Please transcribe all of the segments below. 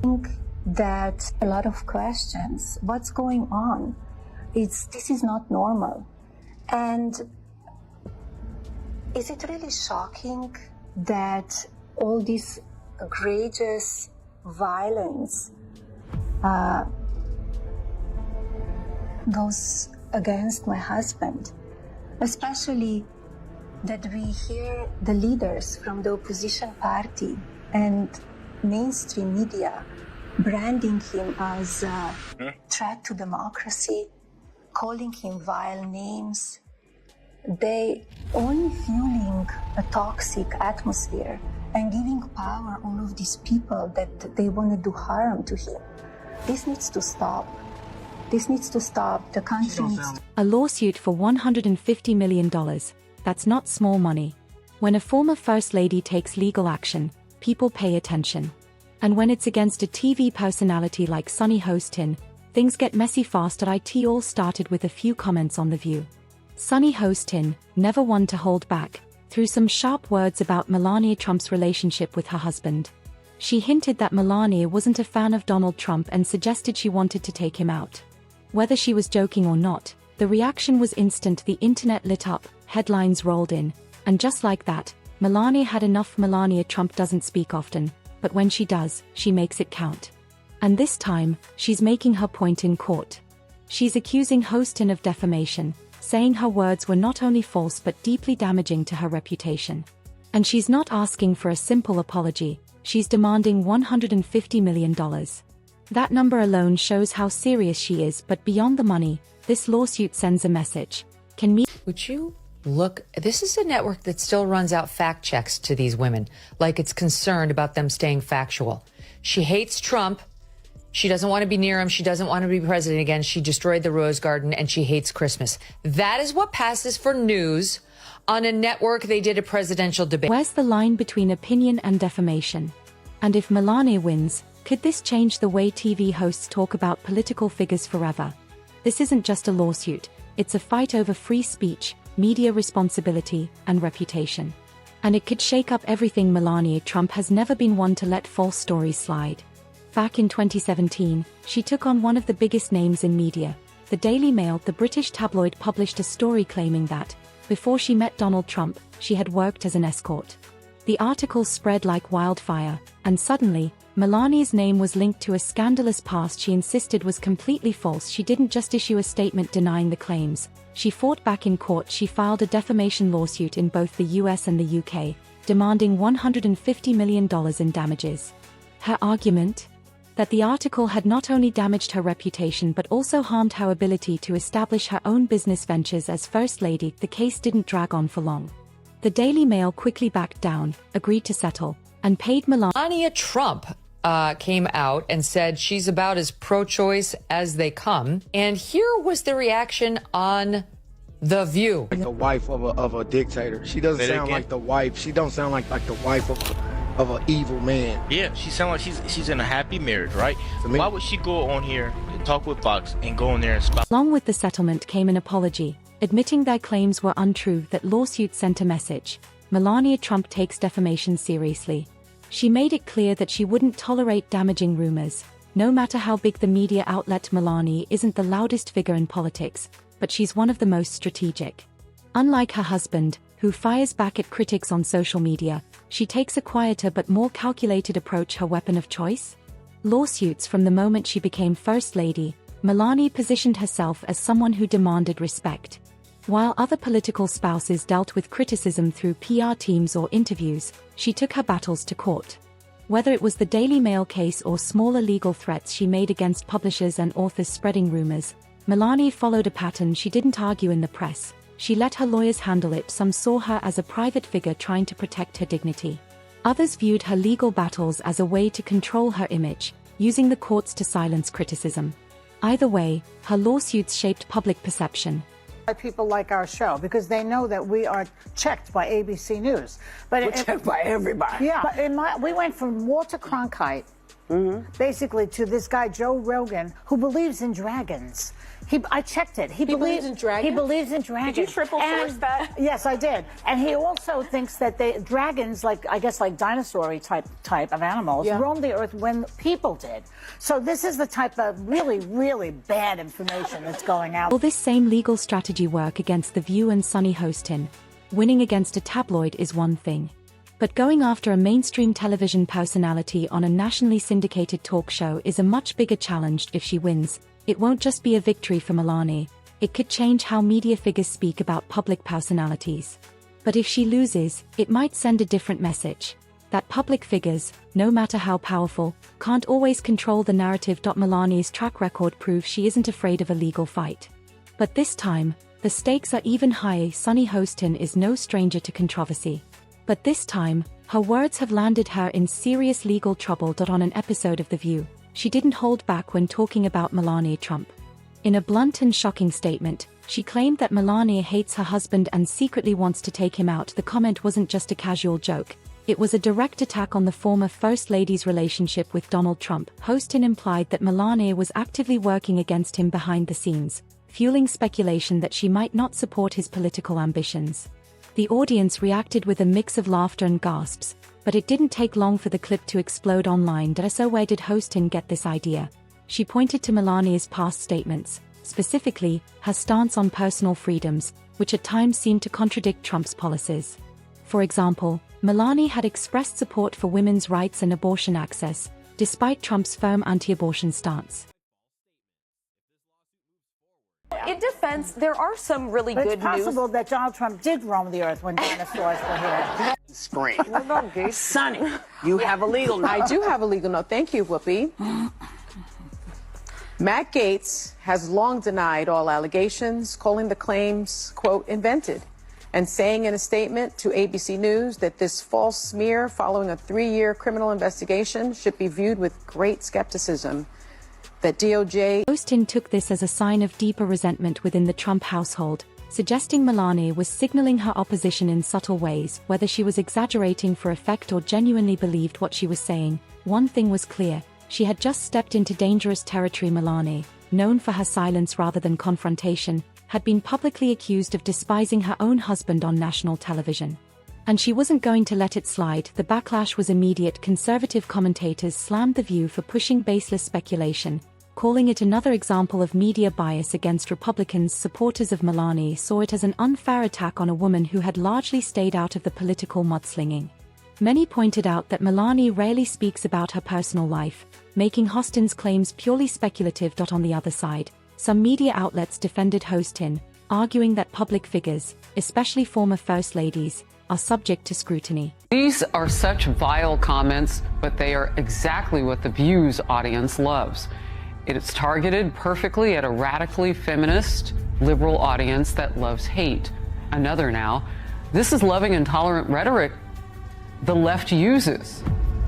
think that a lot of questions. What's going on? This is not normal. And is it really shocking that all this egregious violence goes against my husband? Especially that we hear the leaders from the opposition party and mainstream media branding him as a threat to democracy, calling him vile names. They only fueling a toxic atmosphere and giving power all of these people that they want to do harm to him. This needs to stop. This needs to stop. The country needs to... A lawsuit for $150 million. That's not small money. When a former First Lady takes legal action, people pay attention. And when it's against a TV personality like SunnyHostin, things get messy fast. It all started with a few comments on The View. SunnyHostin, never one to hold back, threw some sharp words about Melania Trump's relationship with her husband. She hinted that Melania wasn't a fan of Donald Trump and suggested she wanted to take him out. Whether she was joking or not, the reaction was instant. The internet lit up, headlines rolled in, and just like that, Melania had enough. Melania Trump doesn't speak often, but when she does, she makes it count. And this time, she's making her point in court. She's accusing Hostin of defamation, saying her words were not only false but deeply damaging to her reputation. And she's not asking for a simple apology, she's demanding $150 million. That number alone shows how serious she is. But beyond the money, this lawsuit sends a message. Would you look, this is a network that still runs out fact checks to these women, like it's concerned about them staying factual. She hates Trump. She doesn't want to be near him. She doesn't want to be president again. She destroyed the Rose Garden and she hates Christmas. That is what passes for news on a network. They did a presidential debate. Where's the line between opinion and defamation? And if Melania wins, could this change the way TV hosts talk about political figures forever? This isn't just a lawsuit. It's a fight over free speech, media responsibility, and reputation. And it could shake up everything. Melania Trump has never been one to let false stories slide. Back in 2017, she took on one of the biggest names in media. The Daily Mail, the British tabloid, published a story claiming that, before she met Donald Trump, she had worked as an escort. The article spread like wildfire, and suddenly, Melania's name was linked to a scandalous past she insisted was completely false. She didn't just issue a statement denying the claims, she fought back in court. She filed a defamation lawsuit in both the US and the UK, demanding $150 million in damages. Her argument? That the article had not only damaged her reputation but also harmed her ability to establish her own business ventures as First Lady. The case didn't drag on for long. The Daily Mail quickly backed down, agreed to settle, and paid Melania Trump came out and said she's about as pro-choice as they come. And here was the reaction on The View. Like the wife of a dictator. She doesn't sound like the wife. She don't sound like the wife of an evil man. Yeah, she sounds like she's in a happy marriage, right? Why would she go on here and talk with Fox and go in there and spot? Along with the settlement came an apology, admitting their claims were untrue. That lawsuit sent a message. Melania Trump takes defamation seriously. She made it clear that she wouldn't tolerate damaging rumors. No matter how big the media outlet, Melania isn't the loudest figure in politics, but she's one of the most strategic. Unlike her husband, who fires back at critics on social media, she takes a quieter but more calculated approach. Her weapon of choice? Lawsuits. From the moment she became First Lady, Melania positioned herself as someone who demanded respect. While other political spouses dealt with criticism through PR teams or interviews, she took her battles to court. Whether it was the Daily Mail case or smaller legal threats she made against publishers and authors spreading rumors, Melania followed a pattern. She didn't argue in the press. She let her lawyers handle it. Some saw her as a private figure trying to protect her dignity. Others viewed her legal battles as a way to control her image, using the courts to silence criticism. Either way, her lawsuits shaped public perception. People like our show because they know that we are checked by ABC News. But we're checked by everybody. Yeah, but we went from Walter Cronkite basically to this guy, Joe Rogan, who believes in dragons. I checked it. He believes in dragons? He believes in dragons. Did you triple source that? Yes, I did. And he also thinks that dragons, like, I guess, like dinosaur type of animals, roamed the earth when people did. So this is the type of really, really bad information that's going out. Will this same legal strategy work against The View and SunnyHostin? Winning against a tabloid is one thing. But going after a mainstream television personality on a nationally syndicated talk show is a much bigger challenge. If she wins, it won't just be a victory for Melania, it could change how media figures speak about public personalities. But if she loses, it might send a different message. That public figures, no matter how powerful, can't always control the narrative. Melania's track record proves she isn't afraid of a legal fight. But this time, the stakes are even higher. SunnyHostin is no stranger to controversy. But this time, her words have landed her in serious legal trouble. On an episode of The View, she didn't hold back when talking about Melania Trump. In a blunt and shocking statement, she claimed that Melania hates her husband and secretly wants to take him out. The comment wasn't just a casual joke. It was a direct attack on the former First Lady's relationship with Donald Trump. Hostin implied that Melania was actively working against him behind the scenes, fueling speculation that she might not support his political ambitions. The audience reacted with a mix of laughter and gasps, but it didn't take long for the clip to explode online. So where did Hostin get this idea? She pointed to Melania's past statements, specifically, her stance on personal freedoms, which at times seemed to contradict Trump's policies. For example, Melania had expressed support for women's rights and abortion access, despite Trump's firm anti-abortion stance. In defense, there are some really good news. It's possible that Donald Trump did roam the earth when dinosaurs were here. Scream. What about gay? Sunny, you have a legal note. I do have a legal note. Thank you, Whoopi. Matt Gaetz has long denied all allegations, calling the claims, quote, invented, and saying in a statement to ABC News that this false smear following a 3-year criminal investigation should be viewed with great skepticism. That DOJ... Hostin took this as a sign of deeper resentment within the Trump household, suggesting Melania was signaling her opposition in subtle ways. Whether she was exaggerating for effect or genuinely believed what she was saying, one thing was clear: she had just stepped into dangerous territory. Melania, known for her silence rather than confrontation, had been publicly accused of despising her own husband on national television. And she wasn't going to let it slide. The backlash was immediate. Conservative commentators slammed The View for pushing baseless speculation, calling it another example of media bias against Republicans. Supporters of Melania saw it as an unfair attack on a woman who had largely stayed out of the political mudslinging. Many pointed out that Melania rarely speaks about her personal life, making Hostin's claims purely speculative. On the other side, some media outlets defended Hostin, arguing that public figures, especially former First Ladies, are subject to scrutiny. These are such vile comments, but they are exactly what The View's audience loves. It is targeted perfectly at a radically feminist, liberal audience that loves hate. Another now. This is loving and tolerant rhetoric the left uses,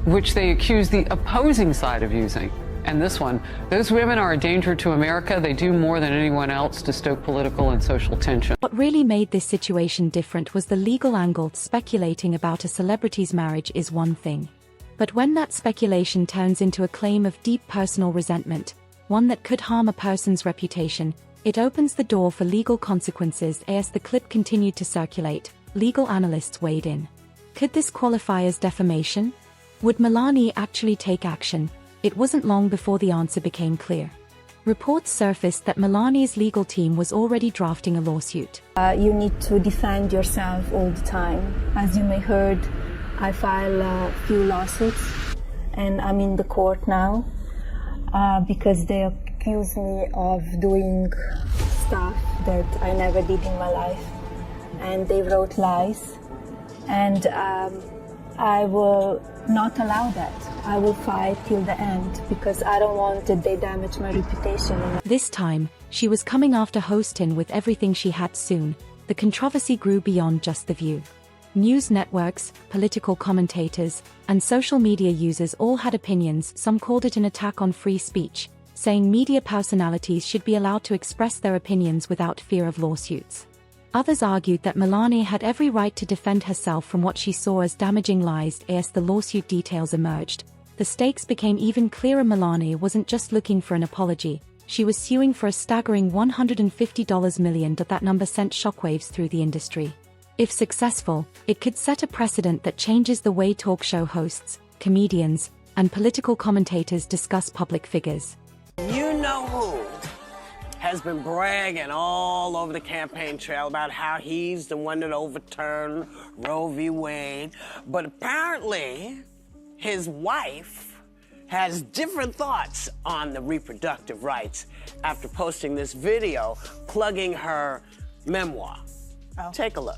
which they accuse the opposing side of using. And this one, those women are a danger to America. They do more than anyone else to stoke political and social tension. What really made this situation different was the legal angle. Speculating about a celebrity's marriage is one thing. But when that speculation turns into a claim of deep personal resentment, one that could harm a person's reputation, it opens the door for legal consequences. As the clip continued to circulate, legal analysts weighed in. Could this qualify as defamation? Would Melania actually take action? It wasn't long before the answer became clear. Reports surfaced that Melania's legal team was already drafting a lawsuit. You need to defend yourself all the time. As you may heard, I filed a few lawsuits and I'm in the court now because they accuse me of doing stuff that I never did in my life. And they wrote lies. And I will not allow that. I will fight till the end because I don't want that they damage my reputation. This time, she was coming after Hostin with everything she had. Soon, the controversy grew beyond just The View. News networks, political commentators, and social media users all had opinions. Some called it an attack on free speech, saying media personalities should be allowed to express their opinions without fear of lawsuits. Others argued that Melania had every right to defend herself from what she saw as damaging lies. As the lawsuit details emerged, the stakes became even clearer. Melania wasn't just looking for an apology, she was suing for a staggering $150 million. That number sent shockwaves through the industry. If successful, it could set a precedent that changes the way talk show hosts, comedians, and political commentators discuss public figures. You know who has been bragging all over the campaign trail about how he's the one that overturned Roe v. Wade, but apparently his wife has different thoughts on the reproductive rights after posting this video plugging her memoir. Take a look.